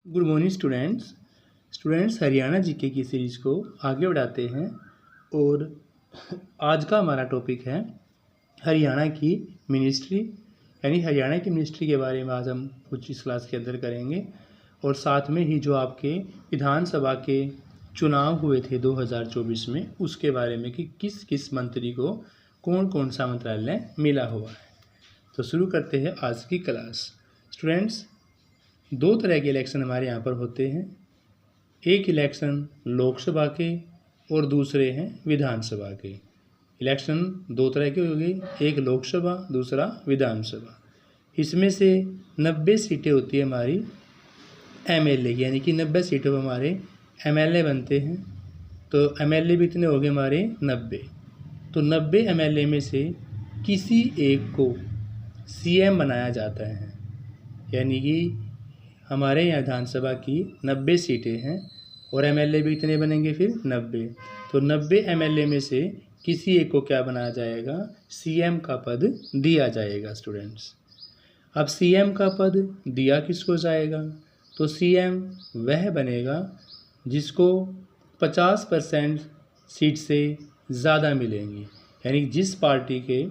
Good morning students Haryana GK की series को आगे बढ़ाते हैं और आज का हमारा टॉपिक है हरियाणा की मिनिस्ट्री। यानी हरियाणा की मिनिस्ट्री के बारे में आज हम कुछ इस क्लास के अंदर करेंगे और साथ में ही जो आपके विधानसभा के चुनाव हुए थे 2024 में उसके बारे में कि किस किस मंत्री को कौन कौन सा मंत्रालय मिला हुआ है। तो शुरू करते हैं आज की क्लास। स्टूडेंट्स, दो तरह के इलेक्शन हमारे यहाँ पर होते हैं। एक इलेक्शन लोकसभा के और दूसरे हैं विधानसभा के। इलेक्शन दो तरह के हो गए, एक लोकसभा दूसरा विधानसभा। इसमें से 90 सीटें होती है हमारी एमएलए की, यानी कि 90 सीटों पर हमारे एमएलए बनते हैं। तो एमएलए भी इतने हो गए हमारे 90। तो 90 एमएलए में से किसी एक को सीएम बनाया जाता है। यानी कि हमारे यहाँ विधानसभा की 90 सीटें हैं और एमएलए भी कितने बनेंगे फिर 90। तो 90 एमएलए में से किसी एक को क्या बनाया जाएगा, सीएम का पद दिया जाएगा। स्टूडेंट्स, अब सीएम का पद दिया किसको जाएगा, तो सीएम वह बनेगा जिसको 50% सीट से ज़्यादा मिलेंगी। यानी जिस पार्टी के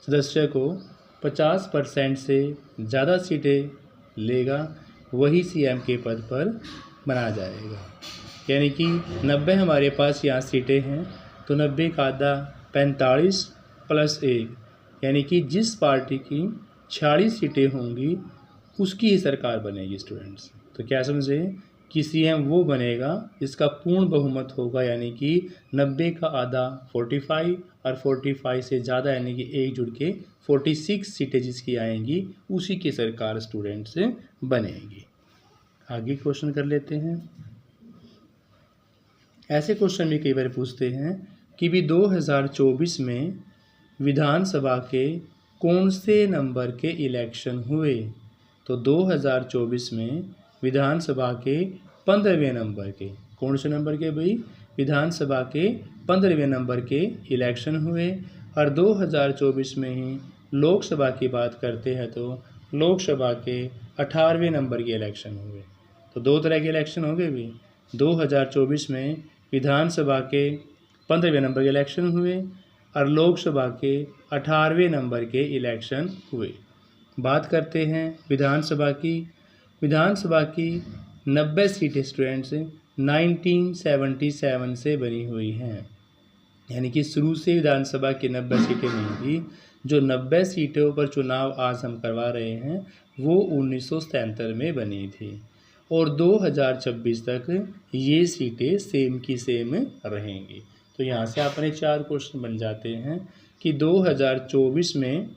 सदस्य को 50% से ज़्यादा सीटें लेगा वही सीएम के पद पर बना जाएगा। यानी कि 90 हमारे पास यहाँ सीटें हैं, तो 90 का आधा 45 + 1, यानी कि जिस पार्टी की 46 सीटें होंगी उसकी ही सरकार बनेगी। स्टूडेंट्स, तो क्या समझे कि सीएम वो बनेगा जिसका पूर्ण बहुमत होगा, यानी कि 90 का आधा 45 और 45 से ज़्यादा यानी कि एक जुड़ के 46 सीटें जिसकी आएंगी उसी की सरकार स्टूडेंट्स बनेगी। आगे क्वेश्चन कर लेते हैं। ऐसे क्वेश्चन भी कई बार पूछते हैं कि भी 2024 में विधानसभा के कौन से नंबर के इलेक्शन हुए। तो 2024 में विधानसभा के 15वें नंबर के, कौन से नंबर के भाई, विधानसभा के 15वें नंबर के इलेक्शन हुए। और 2024 में ही लोकसभा की बात करते हैं तो लोकसभा के 18वें नंबर के इलेक्शन हुए। तो दो तरह के इलेक्शन हो गए भी। 2024 में विधानसभा के 15वें नंबर के इलेक्शन हुए और लोकसभा के 18वें नंबर के इलेक्शन हुए। बात करते हैं विधानसभा की। विधानसभा की 90 सीटें स्टूडेंट्स 1977 से बनी हुई हैं। यानी कि शुरू से विधानसभा की 90 सीटें नहीं थी। जो 90 सीटों पर चुनाव आज हम करवा रहे हैं वो 1977 में बनी थी और 2026 तक ये सीटें सेम की सेम रहेंगी। तो यहाँ से अपने 4 क्वेश्चन बन जाते हैं कि 2024 में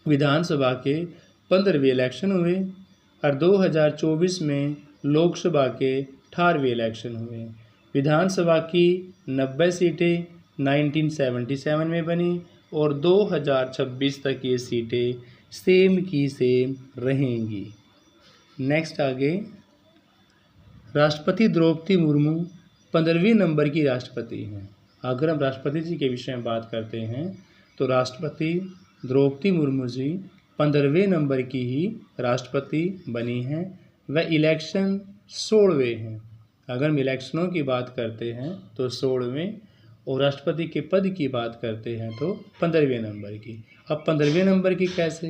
विधानसभा के 15वें इलेक्शन हुए और 2024 में लोकसभा के 18वें इलेक्शन हुए। विधानसभा की 90 सीटें 1977 में बनी और 2026 तक ये सीटें सेम की सेम रहेंगी। नेक्स्ट आगे, राष्ट्रपति द्रौपदी मुर्मू 15वें नंबर की राष्ट्रपति हैं। अगर हम राष्ट्रपति जी के विषय में बात करते हैं तो राष्ट्रपति द्रौपदी मुर्मू जी 15वें नंबर की ही राष्ट्रपति बनी हैं। वह इलेक्शन 16वें हैं। अगर हम इलेक्शनों की बात करते हैं तो 16वें और राष्ट्रपति के पद की बात करते हैं तो 15वें नंबर की। अब 15वें नंबर की कैसे,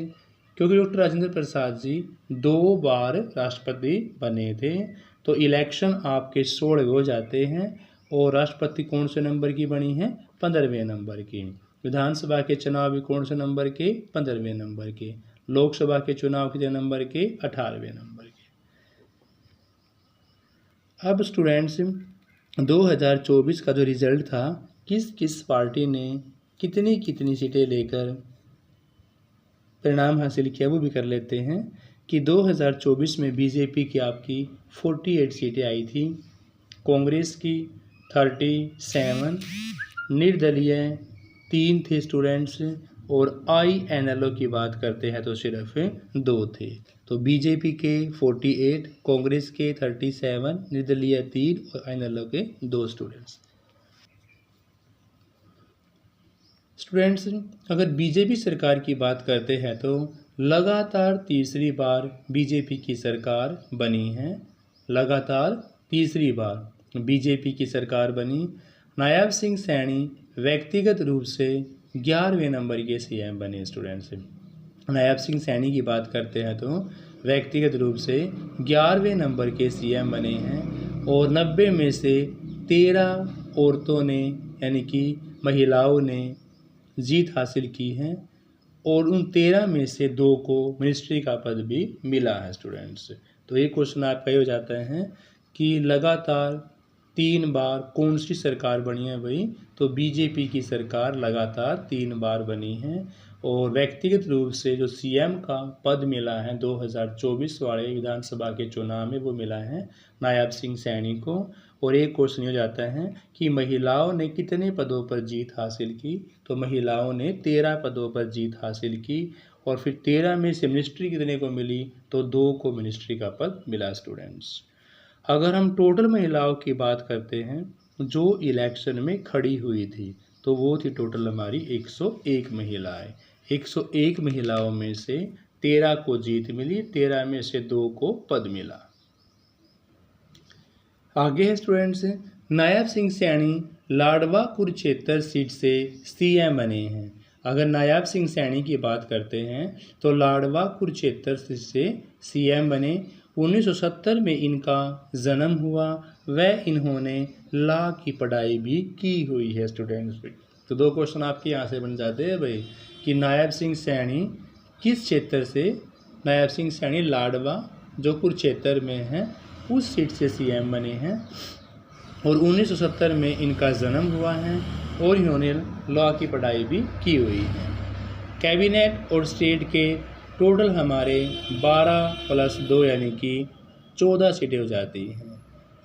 क्योंकि डॉक्टर राजेंद्र प्रसाद जी 2 बार राष्ट्रपति बने थे। तो इलेक्शन आपके 16 हो जाते हैं और राष्ट्रपति कौन से नंबर की बनी है, 15वें नंबर की। विधानसभा के चुनाव भी कौन से नंबर के, 15वें नंबर के। लोकसभा के चुनाव कितने नंबर के, 18वें नंबर के। अब स्टूडेंट्स 2024 का जो रिजल्ट था, किस किस पार्टी ने कितनी कितनी सीटें लेकर परिणाम हासिल किया वो भी कर लेते हैं कि 2024 में बीजेपी की आपकी 48 सीटें आई थी, कांग्रेस की 37, निर्दलीय 3 थे स्टूडेंट्स और INLO की बात करते हैं तो सिर्फ 2 थे। तो बीजेपी के 48, कांग्रेस के 37, निर्दलीय 3 और INLO के 2 स्टूडेंट्स। स्टूडेंट्स, अगर बीजेपी सरकार की बात करते हैं तो लगातार तीसरी बार बीजेपी की सरकार बनी है लगातार तीसरी बार बीजेपी की सरकार बनी। नायब सिंह सैनी व्यक्तिगत रूप से 11वें नंबर के सीएम बने स्टूडेंट्स। नायब सिंह सैनी की बात करते हैं तो व्यक्तिगत रूप से 11वें नंबर के सीएम बने हैं और 90 में से 13 औरतों ने यानी कि महिलाओं ने जीत हासिल की है और उन 13 में से 2 को मिनिस्ट्री का पद भी मिला है स्टूडेंट्स। तो एक क्वेश्चन आपका ये हो जाता है कि लगातार 3 बार कौन सी सरकार बनी है भाई, तो बीजेपी की सरकार लगातार 3 बार बनी है और व्यक्तिगत रूप से जो सीएम का पद मिला है 2024 वाले विधानसभा के चुनाव में वो मिला है नायब सिंह सैनी को। और एक क्वेश्चन हो जाता है कि महिलाओं ने कितने पदों पर जीत हासिल की, तो महिलाओं ने 13 पदों पर जीत हासिल की और फिर 13 में से मिनिस्ट्री कितने को मिली, तो 2 को मिनिस्ट्री का पद मिला स्टूडेंट्स। अगर हम टोटल महिलाओं की बात करते हैं जो इलेक्शन में खड़ी हुई थी, तो वो थी टोटल हमारी 101 महिलाएं। 101 महिलाओं में से 13 को जीत मिली, 13 में से 2 को पद मिला। आगे है स्टूडेंट्स, नायब सिंह सैनी लाडवा कुरुक्षेत्र सीट से सीएम बने हैं। अगर नायब सिंह सैनी की बात करते हैं तो लाडवा कुरुक्षेत्र सीट से सीएम बने। 1970 में इनका जन्म हुआ। वह इन्होंने लॉ की पढ़ाई भी की हुई है स्टूडेंट्स। तो 2 क्वेश्चन आपके यहाँ से बन जाते हैं भाई कि नायब सिंह सैनी किस क्षेत्र से, नायब सिंह सैनी लाडवा जो कुरुक्षेत्र में है उस सीट से सीएम बने हैं और 1970 में इनका जन्म हुआ है और इन्होंने लॉ की पढ़ाई भी की हुई है। कैबिनेट और स्टेट के टोटल हमारे 12 + 2 यानी कि 14 सीटें हो जाती हैं।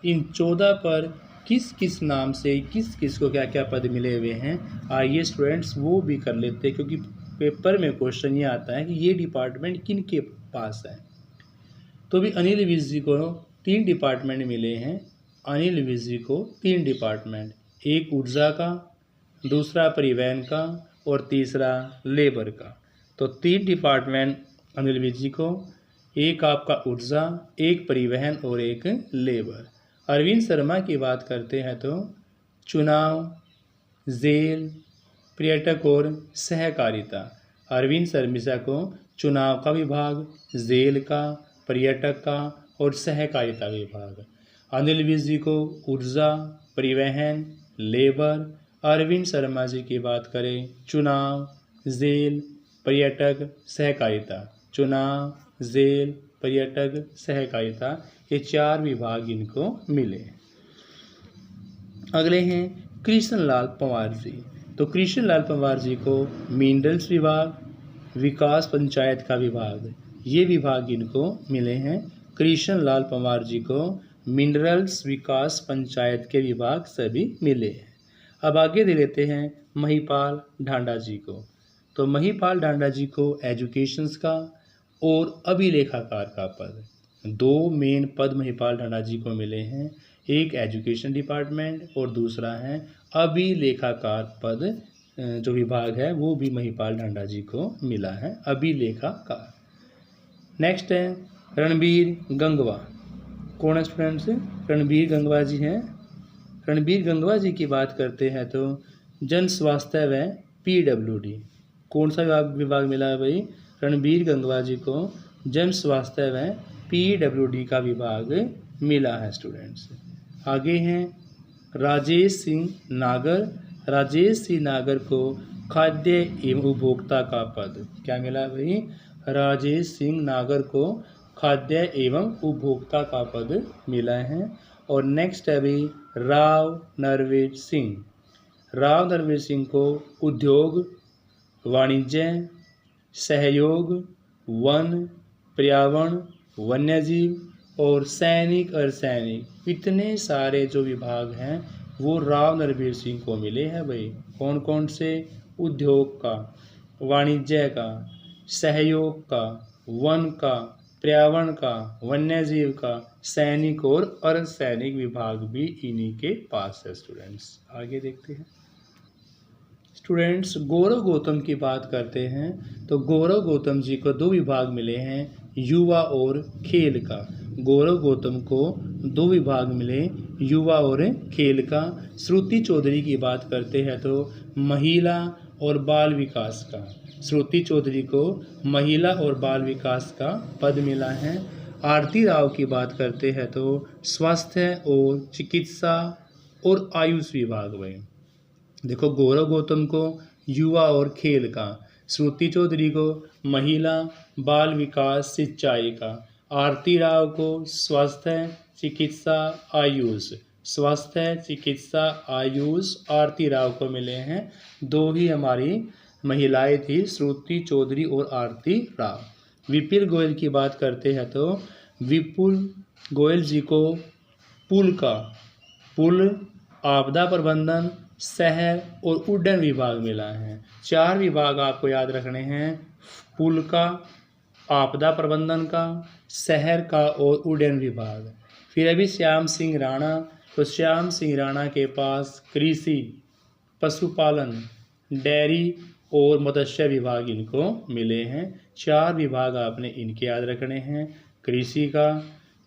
इन 14 पर किस किस नाम से किस किस को क्या क्या पद मिले हुए हैं, आइए स्टूडेंट्स वो भी कर लेते हैं, क्योंकि पेपर में क्वेश्चन ये आता है कि ये डिपार्टमेंट किन के पास है। तो भी अनिल विज जी को 3 डिपार्टमेंट मिले हैं। अनिल विज जी को 3 डिपार्टमेंट, एक ऊर्जा का, दूसरा परिवहन का और तीसरा लेबर का। तो 3 डिपार्टमेंट अनिल विज जी को, एक आपका ऊर्जा, एक परिवहन और एक लेबर। अरविंद शर्मा की बात करते हैं तो चुनाव, जेल, पर्यटक और सहकारिता। अरविंद शर्मा को चुनाव का विभाग, जेल का, पर्यटक का और सहकारिता विभाग। अनिल विज जी को ऊर्जा, परिवहन, लेबर। अरविंद शर्मा जी की बात करें चुनाव, जेल, पर्यटक, सहकारिता। चुनाव, जेल, पर्यटक, सहकारिता, ये 4 विभाग इनको मिले। अगले हैं कृष्णलाल पंवार जी। तो कृष्णलाल पंवार जी को मिनरल्स विभाग, विकास पंचायत का विभाग, ये विभाग इनको मिले हैं। कृष्णलाल पंवार जी को मिनरल्स, विकास पंचायत के विभाग सभी मिले हैं। अब आगे दे लेते हैं महिपाल ढांडा जी को। तो महिपाल ढांडा जी को एजुकेशंस का और अभिलेखाकार का पद, 2 मेन पद महिपाल ढांडा जी को मिले हैं। एक एजुकेशन डिपार्टमेंट और दूसरा है अभिलेखाकार पद, जो विभाग है वो भी महिपाल ढांडा जी को मिला है, अभिलेखाकार। नेक्स्ट है रणबीर गंगवा। कौन है स्टूडेंट्स? रणबीर गंगवा जी हैं। रणबीर गंगवा जी की बात करते हैं तो जन स्वास्थ्य व PWD, कौन सा विभाग मिला है भाई? रणबीर गंगवा जी को जन स्वास्थ्य व PWD का विभाग मिला है स्टूडेंट्स। आगे हैं राजेश सिंह नागर। राजेश सिंह नागर को खाद्य एवं उपभोक्ता का पद क्या मिला भाई? राजेश सिंह नागर को खाद्य एवं उपभोक्ता का पद मिला है। और नेक्स्ट है भाई राव नरवीर सिंह। राव नरवीर सिंह को उद्योग, वाणिज्य, सहयोग, वन, पर्यावरण, वन्यजीव और सैनिक अर्धसैनिक, इतने सारे जो विभाग हैं वो राव नरवीर सिंह को मिले हैं भाई। कौन कौन से? उद्योग का, वाणिज्य का, सहयोग का, वन का, पर्यावरण का, वन्यजीव का, सैनिक और अर्धसैनिक विभाग भी इन्हीं के पास है स्टूडेंट्स। आगे देखते हैं स्टूडेंट्स, गौरव गौतम की बात करते हैं तो गौरव गौतम जी को 2 विभाग मिले हैं, युवा और खेल का। गौरव गौतम को 2 विभाग मिले, युवा और खेल का। श्रुति चौधरी की बात करते हैं तो महिला और बाल विकास का। श्रुति चौधरी को महिला और बाल विकास का पद मिला है। आरती राव की बात करते हैं तो स्वास्थ्य और चिकित्सा और आयुष विभाग में। देखो, गौरव गौतम को युवा और खेल का, श्रुति चौधरी को महिला बाल विकास सिंचाई का, आरती राव को स्वास्थ्य चिकित्सा आयुष। स्वास्थ्य चिकित्सा आयुष आरती राव को मिले हैं। 2 ही हमारी महिलाएं थी, श्रुति चौधरी और आरती राव। विपुल गोयल की बात करते हैं तो विपुल गोयल जी को पुल, आपदा प्रबंधन, शहर और उड्डयन विभाग मिला है। 4 विभाग आपको याद रखने हैं, पुल का, आपदा प्रबंधन का, शहर का और उड्डयन विभाग। फिर अभी श्याम सिंह राणा, तो श्याम सिंह राणा के पास कृषि, पशुपालन, डेयरी और मत्स्य विभाग इनको मिले हैं। 4 विभाग आपने इनके याद रखने हैं, कृषि का,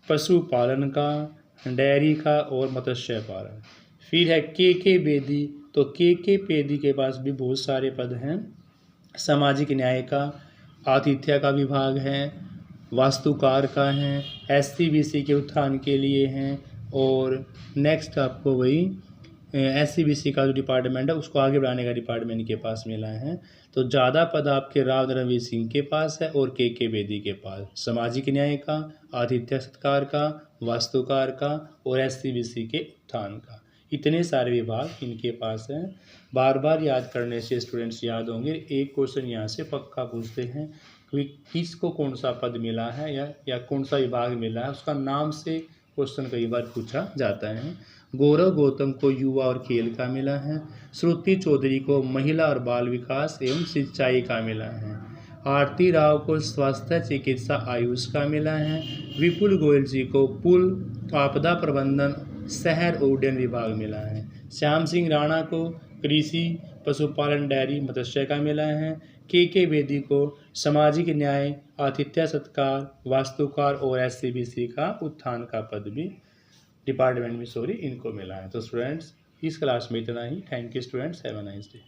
पशुपालन का, डेयरी का और मत्स्य पालन। फिर है के बेदी, तो के बेदी के पास भी बहुत सारे पद हैं। सामाजिक न्याय का, आतिथ्य का विभाग है, वास्तुकार का है, SC/BC के उत्थान के लिए हैं। और नेक्स्ट आपको वही SC/BC का जो डिपार्टमेंट है उसको आगे बढ़ाने का डिपार्टमेंट इनके पास मिला है। तो ज़्यादा पद आपके राव रणवीर सिंह के पास है और के बेदी के पास। सामाजिक न्याय का, आतिथ्य सत्कार का, वास्तुकार का और SC/BC के उत्थान का। इतने सारे विभाग इनके पास हैं। बार बार याद करने से स्टूडेंट्स याद होंगे। एक क्वेश्चन यहाँ से पक्का पूछते हैं कि किसको कौन सा पद मिला है या कौन सा विभाग मिला है, उसका नाम से क्वेश्चन कई बार पूछा जाता है। गौरव गौतम को युवा और खेल का मिला है। श्रुति चौधरी को महिला और बाल विकास एवं सिंचाई का मिला है। आरती राव को स्वास्थ्य चिकित्सा आयुष का मिला है। विपुल गोयल जी को पुल, आपदा प्रबंधन, शहर और उड्डयन विभाग मिला है। श्याम सिंह राणा को कृषि, पशुपालन, डेयरी, मत्स्य का मिला है। के बेदी को सामाजिक न्याय, आतिथ्य सत्कार, वास्तुकार और SC/BC का उत्थान का पद भी डिपार्टमेंट में इनको मिला है। तो स्टूडेंट्स, इस क्लास में इतना ही। Thank you students, have a nice day.